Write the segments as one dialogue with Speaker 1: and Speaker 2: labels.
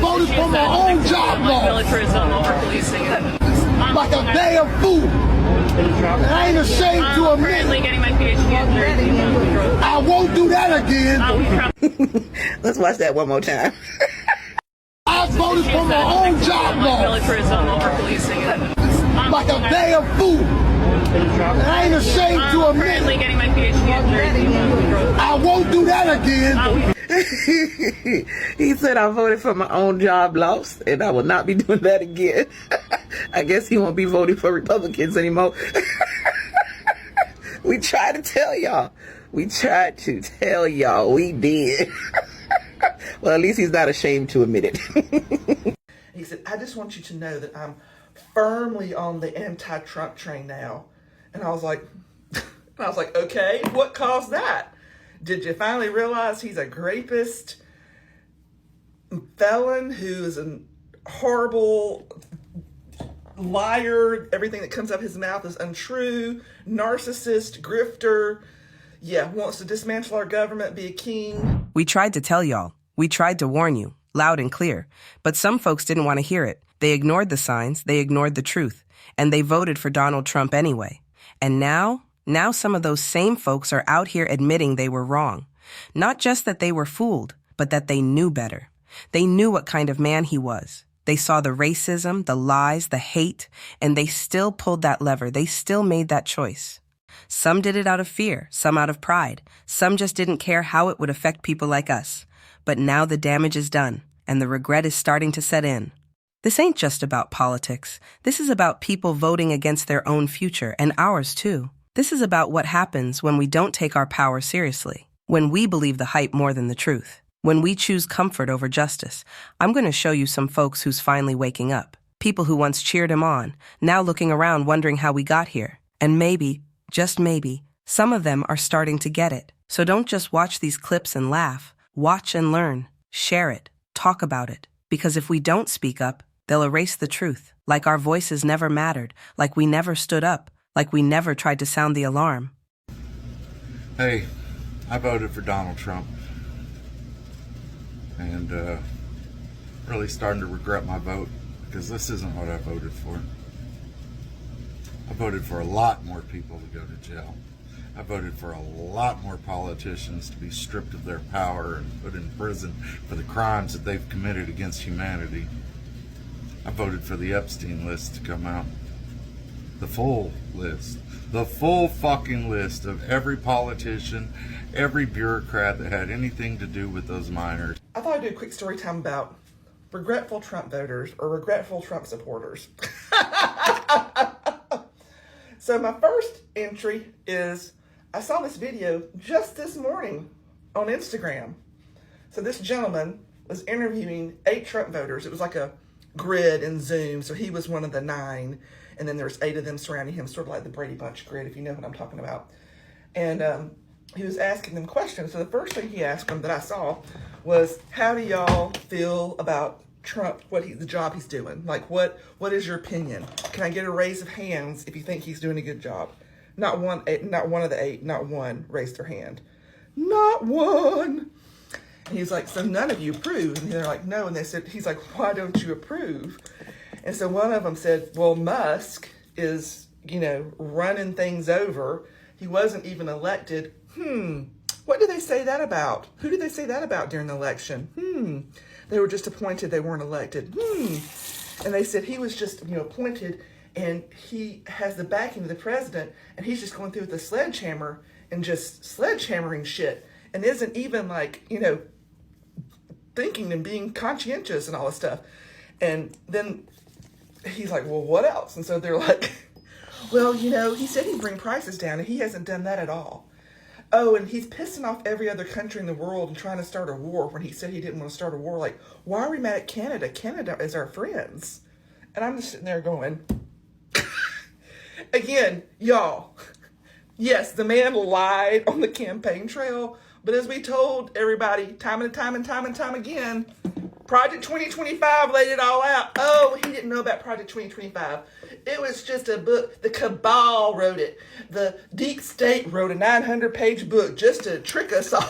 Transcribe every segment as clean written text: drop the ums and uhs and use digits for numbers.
Speaker 1: voted for my own job law.
Speaker 2: Militarism, over-policing.
Speaker 1: Like a damn fool. And I ain't ashamed to admit
Speaker 2: currently getting my PhD in Jersey.
Speaker 1: I won't do that again.
Speaker 3: Let's watch that one more time.
Speaker 1: I voted for my own job law.
Speaker 2: Militarism, over-policing.
Speaker 1: Like a damn fool. And I ain't ashamed to admit
Speaker 2: currently getting my PhD in Jersey.
Speaker 1: I won't do that again.
Speaker 3: He said I voted for my own job loss, and I will not be doing that again. I guess he won't be voting for Republicans anymore. We tried to tell y'all. We tried to tell y'all. We did. Well, at least he's not ashamed to admit it.
Speaker 4: He said, I just want you to know that I'm firmly on the anti-Trump train now. And I was like, okay, what caused that? Did you finally realize he's a rapist, felon who is a horrible liar? Everything that comes out of his mouth is untrue, narcissist, grifter. Yeah, wants to dismantle our government, be a king.
Speaker 5: We tried to tell y'all. We tried to warn you, loud and clear. But some folks didn't want to hear it. They ignored the signs, they ignored the truth, and they voted for Donald Trump anyway. And now some of those same folks are out here admitting they were wrong. Not just that they were fooled, but that they knew better. They knew what kind of man he was. They saw the racism, the lies, the hate, and they still pulled that lever. They still made that choice. Some did it out of fear, some out of pride. Some just didn't care how it would affect people like us. But now the damage is done, and the regret is starting to set in. This ain't just about politics. This is about people voting against their own future, and ours too. This is about what happens when we don't take our power seriously, when we believe the hype more than the truth, when we choose comfort over justice. I'm going to show you some folks who's finally waking up, people who once cheered him on, now looking around wondering how we got here. And maybe, just maybe, some of them are starting to get it. So don't just watch these clips and laugh. Watch and learn, share it, talk about it. Because if we don't speak up, they'll erase the truth, like our voices never mattered, like we never stood up, like we never tried to sound the alarm.
Speaker 6: Hey, I voted for Donald Trump. And really starting to regret my vote, because this isn't what I voted for. I voted for a lot more people to go to jail. I voted for a lot more politicians to be stripped of their power and put in prison for the crimes that they've committed against humanity. I voted for the Epstein list to come out. The full list. The full fucking list of every politician, every bureaucrat that had anything to do with those minors.
Speaker 4: I thought I'd do a quick story time about regretful Trump voters or regretful Trump supporters. So my first entry is, I saw this video just this morning on Instagram. So this gentleman was interviewing 8 Trump voters. It was like a grid in Zoom. So he was one of the 9. And then there's 8 of them surrounding him, sort of like the Brady Bunch grid, if you know what I'm talking about. And he was asking them questions. So the first thing he asked them that I saw was, how do y'all feel about Trump, the job he's doing? Like, what is your opinion? Can I get a raise of hands if you think he's doing a good job? Not one of the 8, not one raised their hand. Not one. And he's like, so none of you approve? And they're like, no. And he's like, why don't you approve? And so one of them said, well, Musk is, running things over. He wasn't even elected. What did they say that about? Who did they say that about during the election? They were just appointed. They weren't elected. And they said he was just, appointed, and he has the backing of the president, and he's just going through with the sledgehammer and just sledgehammering shit, and isn't even thinking and being conscientious and all this stuff. And then he's like, well, what else? And so they're like, well, he said he'd bring prices down, and he hasn't done that at all. Oh, and he's pissing off every other country in the world and trying to start a war when he said he didn't want to start a war. Like, why are we mad at Canada? Canada is our friends. And I'm just sitting there going, again, y'all, yes, the man lied on the campaign trail, but as we told everybody time and time again, Project 2025 laid it all out. Oh, he didn't know about Project 2025. It was just a book. The cabal wrote it. The deep state wrote a 900-page book just to trick us all.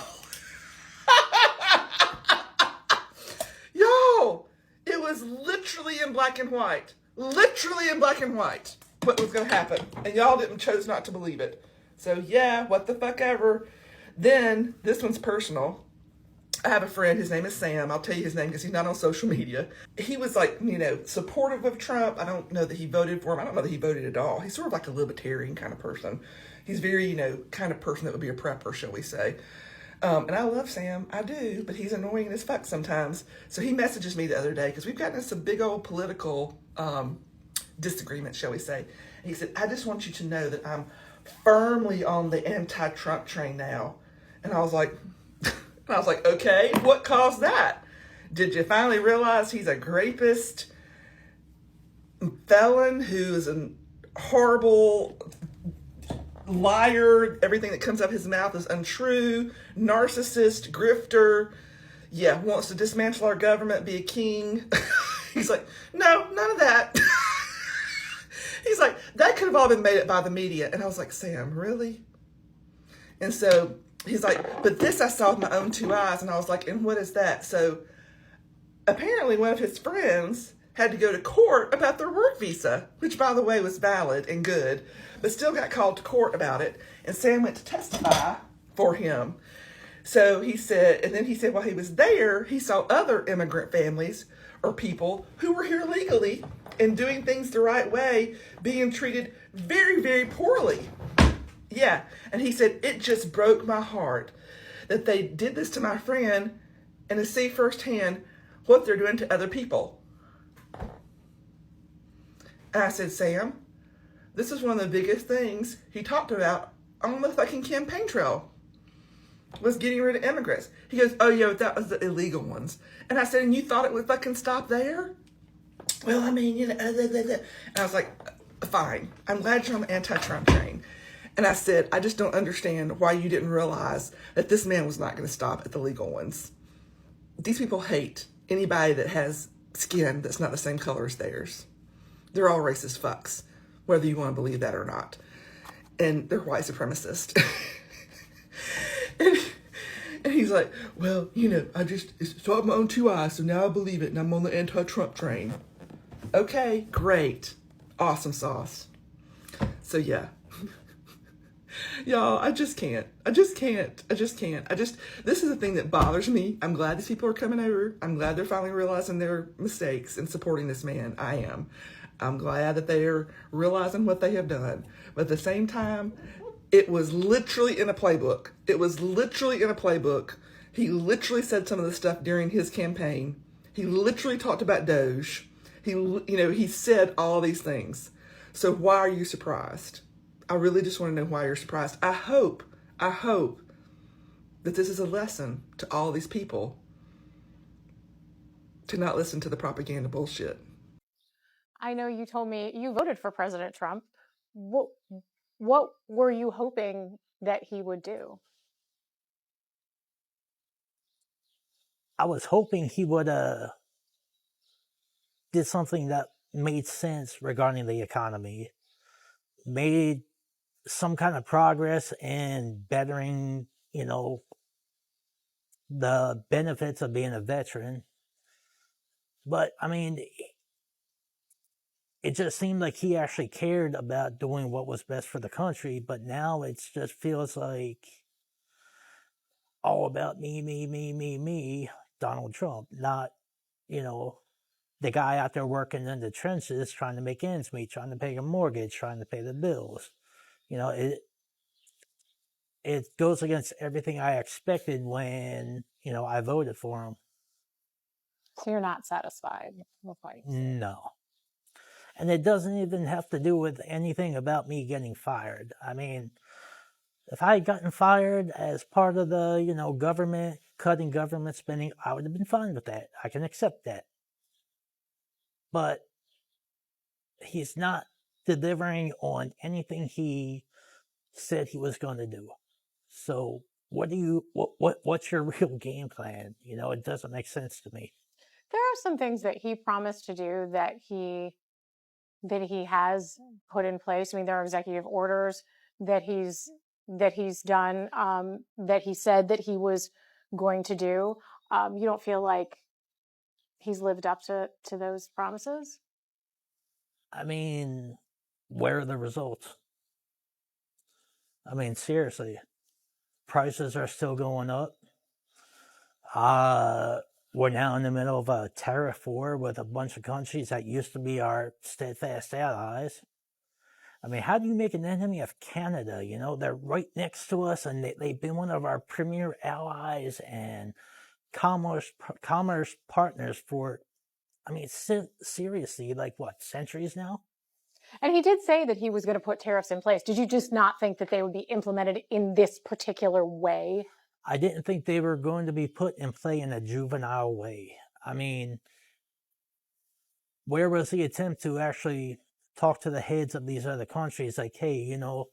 Speaker 4: Y'all, was literally in black and white. Literally in black and white. What was going to happen. And y'all chose not to believe it. So yeah, what the fuck ever. Then, this one's personal. I have a friend, his name is Sam. I'll tell you his name because he's not on social media. He was like, supportive of Trump. I don't know that he voted for him. I don't know that he voted at all. He's sort of like a libertarian kind of person. He's very, kind of person that would be a prepper, shall we say. And I love Sam. I do, but he's annoying as fuck sometimes. So he messages me the other day because we've gotten into some big old political disagreements, shall we say. And he said, I just want you to know that I'm firmly on the anti-Trump train now. And I was like, okay, what caused that? Did you finally realize he's a rapist, felon who is a horrible liar? Everything that comes out of his mouth is untrue, narcissist, grifter. Yeah, wants to dismantle our government, be a king. He's like, no, none of that. He's like, that could have all been made up by the media. And I was like, Sam, really? And so he's like, but this I saw with my own two eyes. And I was like, and what is that? So apparently one of his friends had to go to court about their work visa, which by the way was valid and good, but still got called to court about it. And Sam went to testify for him. So he said, and then he said while he was there, he saw other immigrant families or people who were here legally and doing things the right way, being treated very, very poorly. Yeah. And he said, it just broke my heart that they did this to my friend and to see firsthand what they're doing to other people. And I said, Sam, this is one of the biggest things he talked about on the fucking campaign trail, was getting rid of immigrants. He goes, oh yeah, but that was the illegal ones. And I said, and you thought it would fucking stop there? Well, I mean, And I was like, fine. I'm glad you're on the anti-Trump train. And I said, I just don't understand why you didn't realize that this man was not going to stop at the legal ones. These people hate anybody that has skin that's not the same color as theirs. They're all racist fucks, whether you want to believe that or not. And they're white supremacists. And he's like, well, I just saw my own two eyes, so now I believe it, and I'm on the anti-Trump train. Okay, great. Awesome sauce. So yeah. Y'all, I just can't. This is the thing that bothers me. I'm glad these people are coming over. I'm glad they're finally realizing their mistakes and supporting this man. I am. I'm glad that they're realizing what they have done. But at the same time, it was literally in a playbook. He literally said some of the stuff during his campaign. He literally talked about Doge. He said all these things. So why are you surprised? I really just want to know why you're surprised. I hope that this is a lesson to all these people to not listen to the propaganda bullshit.
Speaker 7: I know you told me you voted for President Trump. What were you hoping that he would do?
Speaker 8: I was hoping he would did something that made sense regarding the economy, made some kind of progress in bettering, the benefits of being a veteran. But I mean, it just seemed like he actually cared about doing what was best for the country. But now it just feels like all about me, Donald Trump, not, the guy out there working in the trenches, trying to make ends meet, trying to pay a mortgage, trying to pay the bills. It goes against everything I expected when, I voted for him.
Speaker 7: So you're not satisfied with what he said?
Speaker 8: No. And it doesn't even have to do with anything about me getting fired. I mean, if I had gotten fired as part of the, government, cutting government spending, I would have been fine with that. I can accept that. But he's not delivering on anything he said he was going to do. So what's your real game plan? It doesn't make sense to me.
Speaker 7: There are some things that he promised to do that he has put in place. I mean, there are executive orders that he's done, that he said that he was going to do. You don't feel like he's lived up to those promises?
Speaker 8: I mean, where are the results? I mean, seriously, prices are still going up. We're now in the middle of a tariff war with a bunch of countries that used to be our steadfast allies. I mean, how do you make an enemy of Canada? You know, they're right next to us, and they've been one of our premier allies and commerce partners for, I mean, seriously, like what, centuries now?
Speaker 7: And he did say that he was going to put tariffs in place. Did you just not think that they would be implemented in this particular way?
Speaker 8: I didn't think they were going to be put in play in a juvenile way. I mean, where was the attempt to actually talk to the heads of these other countries like, hey, you know,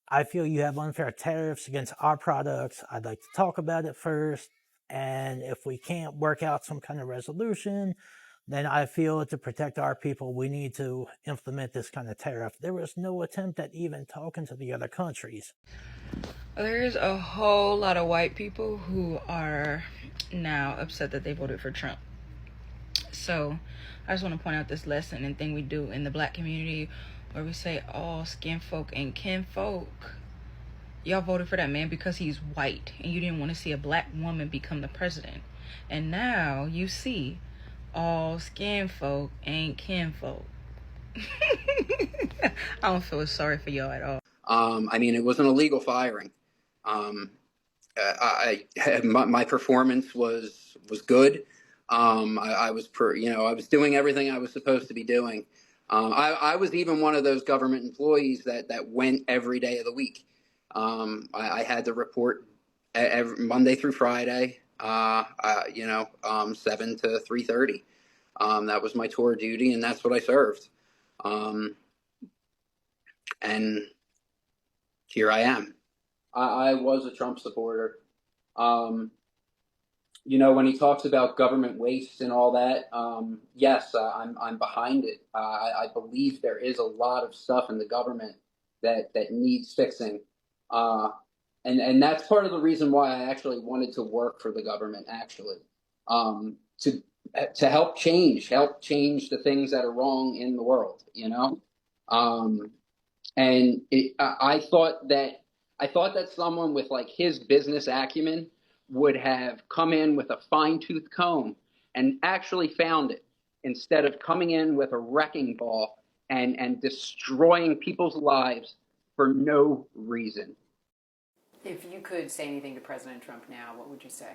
Speaker 8: I feel you have unfair tariffs against our products. I'd like to talk about it first. And if we can't work out some kind of resolution, then I feel to protect our people, we need to implement this kind of tariff. There was no attempt at even talking to the other countries.
Speaker 9: There's a whole lot of white people who are now upset that they voted for Trump. So I just want to point out this lesson and thing we do in the black community where we say all skin folk and kin folk. Y'all voted for that man because he's white and you didn't want to see a black woman become the president. And now you see all skin folk ain't kin folk. I don't feel sorry for y'all at all.
Speaker 10: I mean, it was an illegal firing. My performance was good. I was I was doing everything I was supposed to be doing. I was even one of those government employees that went every day of the week. I had to report every Monday through Friday, 7 to 3:30. That was my tour duty, and that's what I served. And here I am. I was a Trump supporter. When he talks about government waste and all that, yes, I'm behind it. I believe there is a lot of stuff in the government that needs fixing. And that's part of the reason why I actually wanted to work for the government, actually, to help change the things that are wrong in the world, I thought that someone with like his business acumen would have come in with a fine-tooth comb and actually found it, instead of coming in with a wrecking ball and destroying people's lives for no reason.
Speaker 11: If you could say anything to President Trump now, what would you say?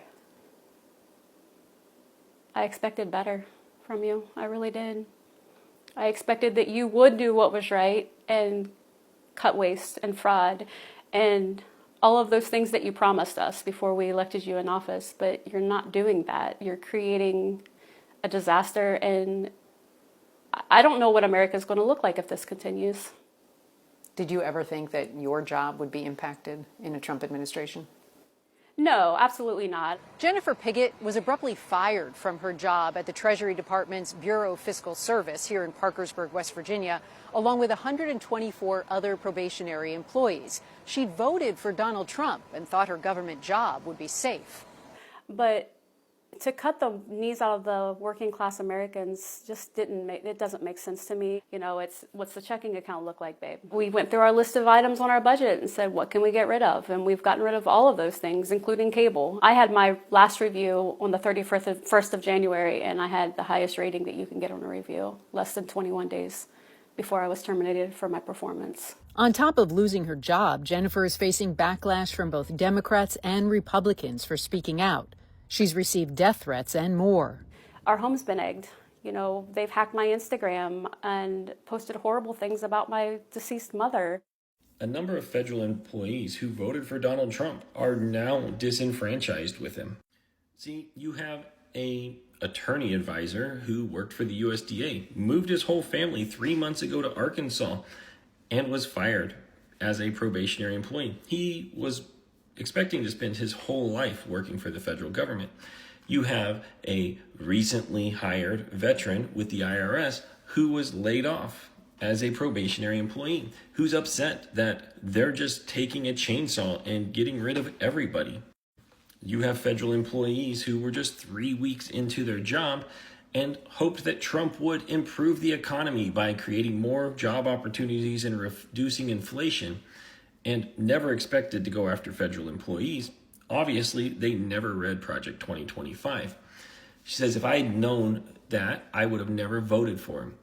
Speaker 12: I expected better from you. I really did. I expected that you would do what was right and cut waste and fraud and all of those things that you promised us before we elected you in office, but you're not doing that. You're creating a disaster, and I don't know what America is going to look like if this continues.
Speaker 11: Did you ever think that your job would be impacted in a Trump administration?
Speaker 12: No, absolutely not.
Speaker 11: Jennifer Piggott was abruptly fired from her job at the Treasury Department's Bureau of Fiscal Service here in Parkersburg, West Virginia, along with 124 other probationary employees. She voted for Donald Trump and thought her government job would be safe.
Speaker 12: But to cut the knees out of the working class Americans just doesn't make sense to me. It's what's the checking account look like, babe? We went through our list of items on our budget and said, what can we get rid of? And we've gotten rid of all of those things, including cable. I had my last review on the 31st of January, and I had the highest rating that you can get on a review, less than 21 days before I was terminated for my performance.
Speaker 11: On top of losing her job, Jennifer is facing backlash from both Democrats and Republicans for speaking out. She's received death threats and more.
Speaker 12: Our home's been egged. They've hacked my Instagram and posted horrible things about my deceased mother.
Speaker 13: A number of federal employees who voted for Donald Trump are now disenfranchised with him. See, you have an attorney advisor who worked for the USDA, moved his whole family 3 months ago to Arkansas, and was fired as a probationary employee. He was expecting to spend his whole life working for the federal government. You have a recently hired veteran with the IRS who was laid off as a probationary employee, who's upset that they're just taking a chainsaw and getting rid of everybody. You have federal employees who were just 3 weeks into their job and hoped that Trump would improve the economy by creating more job opportunities and reducing inflation, and never expected to go after federal employees. Obviously, they never read Project 2025. She says, if I had known that, I would have never voted for him.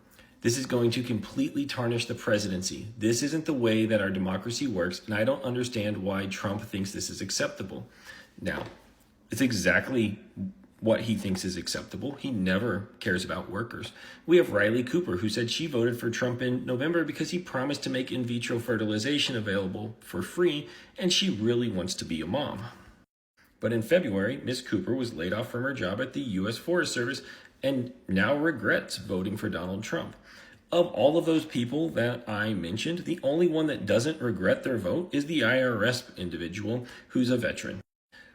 Speaker 13: This is going to completely tarnish the presidency. This isn't the way that our democracy works, and I don't understand why Trump thinks this is acceptable. Now, it's exactly what he thinks is acceptable. He never cares about workers. We have Riley Cooper, who said she voted for Trump in November because he promised to make in vitro fertilization available for free, and she really wants to be a mom. But in February, Ms. Cooper was laid off from her job at the U.S. Forest Service and now regrets voting for Donald Trump. Of all of those people that I mentioned, the only one that doesn't regret their vote is the IRS individual who's a veteran.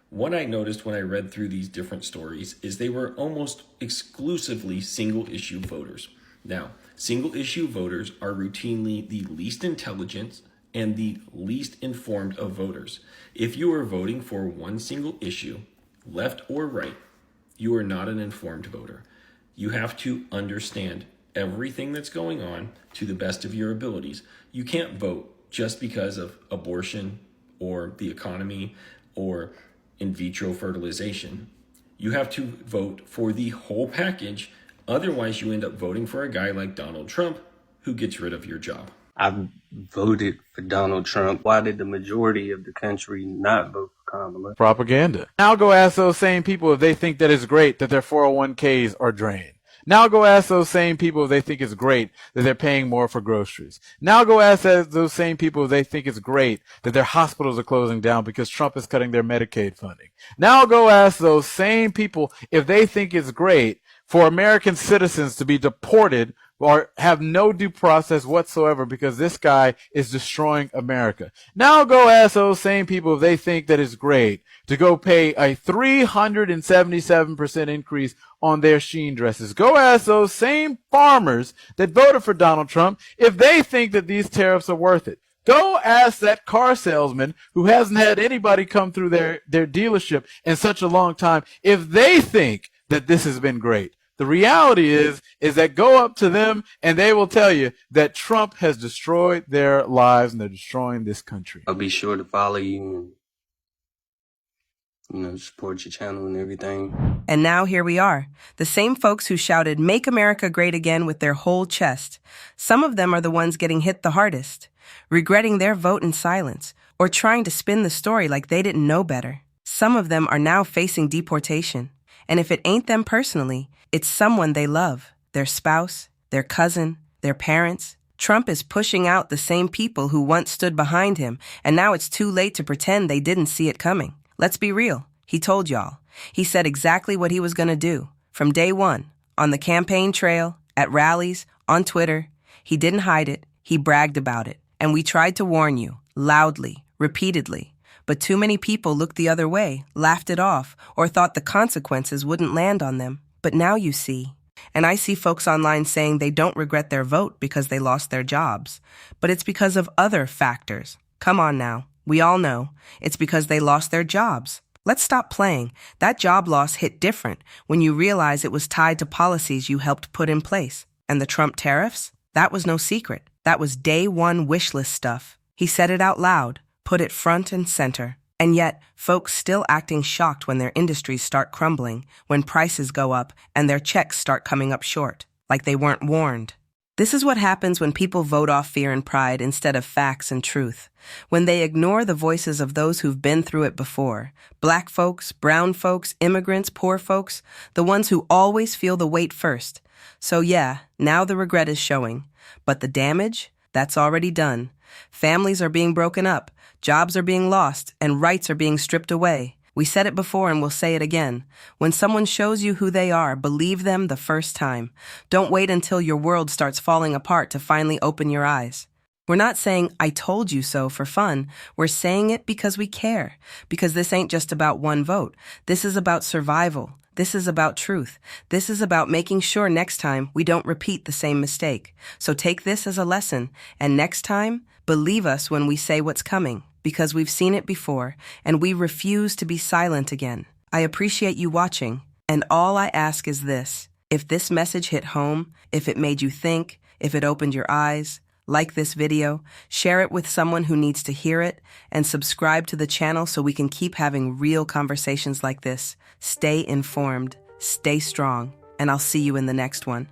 Speaker 13: What I noticed when I read through these different stories is they were almost exclusively single-issue voters. Now, single-issue voters are routinely the least intelligent and the least informed of voters. If you are voting for one single issue, left or right, you are not an informed voter. You have to understand everything that's going on to the best of your abilities. You can't vote just because of abortion or the economy or in vitro fertilization. You have to vote for the whole package. Otherwise, you end up voting for a guy like Donald Trump who gets rid of your job.
Speaker 14: I voted for Donald Trump. Why did the majority of the country not vote for Kamala?
Speaker 15: Propaganda. Now go ask those same people if they think that it's great that their 401ks are drained. Now go ask those same people if they think it's great that they're paying more for groceries. Now go ask those same people if they think it's great that their hospitals are closing down because Trump is cutting their Medicaid funding. Now go ask those same people if they think it's great for American citizens to be deported or have no due process whatsoever because this guy is destroying America. Now go ask those same people if they think that it's great to go pay a 377% increase on their sheen dresses. Go ask those same farmers that voted for Donald Trump if they think that these tariffs are worth it. Go ask that car salesman who hasn't had anybody come through their dealership in such a long time if they think that this has been great. The reality is that go up to them and they will tell you that Trump has destroyed their lives and they're destroying this country.
Speaker 14: I'll be sure to follow you and, support your channel and everything.
Speaker 5: And now here we are, the same folks who shouted, "Make America Great Again" with their whole chest. Some of them are the ones getting hit the hardest, regretting their vote in silence or trying to spin the story like they didn't know better. Some of them are now facing deportation. And if it ain't them personally, it's someone they love, their spouse, their cousin, their parents. Trump is pushing out the same people who once stood behind him, and now it's too late to pretend they didn't see it coming. Let's be real. He told y'all. He said exactly what he was going to do. From day one, on the campaign trail, at rallies, on Twitter. He didn't hide it. He bragged about it. And we tried to warn you, loudly, repeatedly. But too many people looked the other way, laughed it off, or thought the consequences wouldn't land on them. But now you see. And I see folks online saying they don't regret their vote because they lost their jobs. But it's because of other factors. Come on now. We all know. It's because they lost their jobs. Let's stop playing. That job loss hit different when you realize it was tied to policies you helped put in place. And the Trump tariffs? That was no secret. That was day one wish list stuff. He said it out loud, put it front and center. And yet, folks still acting shocked when their industries start crumbling, when prices go up, and their checks start coming up short, like they weren't warned. This is what happens when people vote off fear and pride instead of facts and truth. When they ignore the voices of those who've been through it before. Black folks, brown folks, immigrants, poor folks, the ones who always feel the weight first. So yeah, now the regret is showing. But the damage? That's already done. Families are being broken up, jobs are being lost, and rights are being stripped away. We said it before and we'll say it again. When someone shows you who they are, believe them the first time. Don't wait until your world starts falling apart to finally open your eyes. We're not saying, "I told you so" for fun. We're saying it because we care. Because this ain't just about one vote. This is about survival. This is about truth. This is about making sure next time we don't repeat the same mistake. So take this as a lesson, and next time, Believe us when we say what's coming, because we've seen it before, and we refuse to be silent again. I appreciate you watching, and all I ask is this. If this message hit home, if it made you think, if it opened your eyes, like this video, share it with someone who needs to hear it, and subscribe to the channel so we can keep having real conversations like this. Stay informed, stay strong, and I'll see you in the next one.